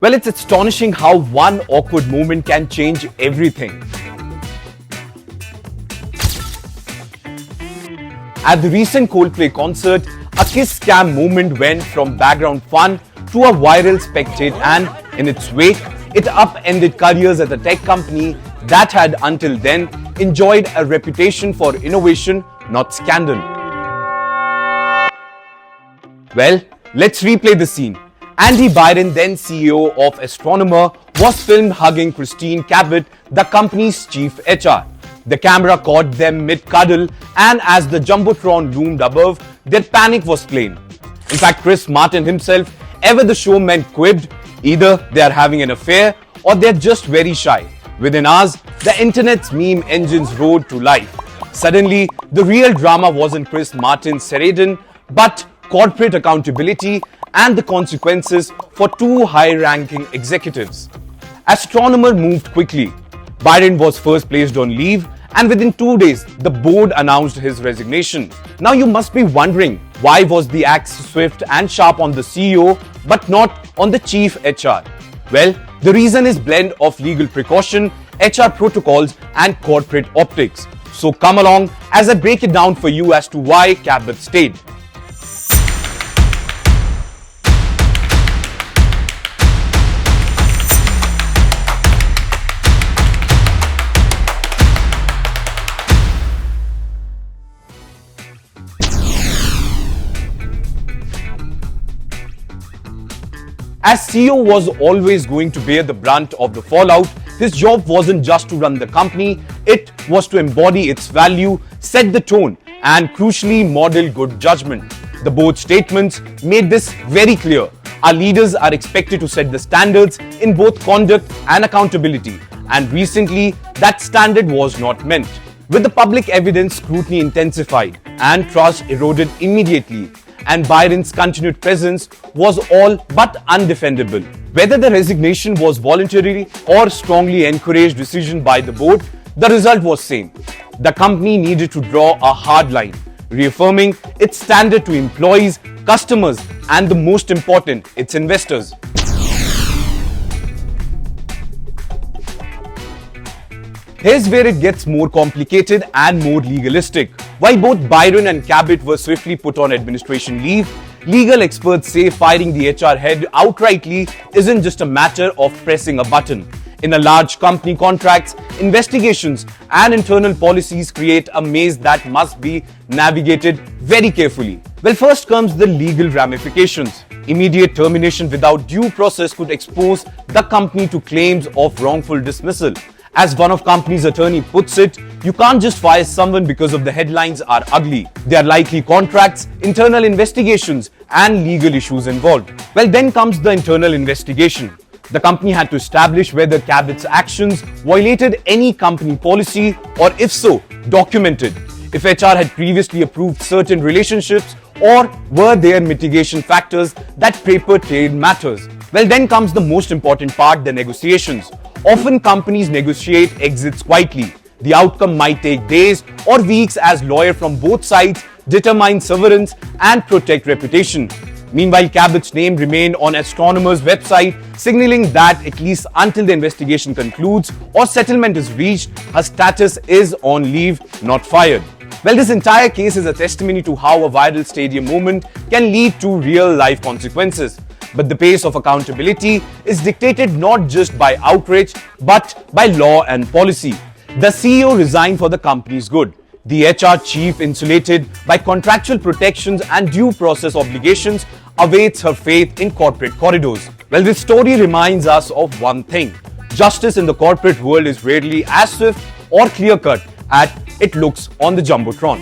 Well, it's astonishing how one awkward moment can change everything. At the recent Coldplay concert, a kiss scam moment went from background fun to a viral spectate, and in its wake, it upended careers at a tech company that had until then enjoyed a reputation for innovation, not scandal. Well, let's replay the scene. Byron, then CEO of Astronomer, was filmed hugging Christine Cabot, the company's chief HR. The camera caught them mid-cuddle, and as the Jumbotron loomed above, their panic was plain. In fact, Chris Martin himself, ever the showman, quipped, either they are having an affair or they're just very shy. Within hours, the internet's meme engines roared to life. Suddenly, the real drama wasn't Chris Martin's serenade, but corporate accountability and the consequences for two high-ranking executives. Astronomer moved quickly. Byron was first placed on leave, and within 2 days, the board announced his resignation. Now you must be wondering, why was the axe swift and sharp on the CEO but not on the chief HR? Well, the reason is blend of legal precaution, HR protocols and corporate optics. So come along as I break it down for you as to why Cabot stayed. As CEO was always going to bear the brunt of the fallout, his job wasn't just to run the company, it was to embody its value, set the tone, and crucially model good judgment. The board statements made this very clear. Our leaders are expected to set the standards in both conduct and accountability, and recently that standard was not met. With the public evidence, scrutiny intensified and trust eroded immediately, and Byron's continued presence was all but undefendable. Whether the resignation was voluntary or strongly encouraged decision by the board, the result was same. The company needed to draw a hard line, reaffirming its standard to employees, customers, and the most important, its investors. Here's where it gets more complicated and more legalistic. While both Byron and Cabot were swiftly put on administration leave, legal experts say firing the HR head outrightly isn't just a matter of pressing a button. In a large company, contracts, investigations, and internal policies create a maze that must be navigated very carefully. Well, first comes the legal ramifications. Immediate termination without due process could expose the company to claims of wrongful dismissal. As one of company's attorney puts it, you can't just fire someone because of the headlines are ugly. There are likely contracts, internal investigations, and legal issues involved. Well, then comes the internal investigation. The company had to establish whether Cabot's actions violated any company policy, or if so, document it. If HR had previously approved certain relationships, or were there mitigation factors that paper-trailed matters. Well, then comes the most important part, the negotiations. Often companies negotiate exits quietly. The outcome might take days or weeks as lawyers from both sides determine severance and protect reputation. Meanwhile, Cabot's name remained on Astronomer's website, signaling that at least until the investigation concludes or settlement is reached, her status is on leave, not fired. Well, this entire case is a testimony to how a viral stadium moment can lead to real-life consequences. But the pace of accountability is dictated not just by outrage, but by law and policy. The CEO resigned for the company's good. The HR chief, insulated by contractual protections and due process obligations, awaits her fate in corporate corridors. Well, this story reminds us of one thing. Justice in the corporate world is rarely as swift or clear-cut as it looks on the Jumbotron.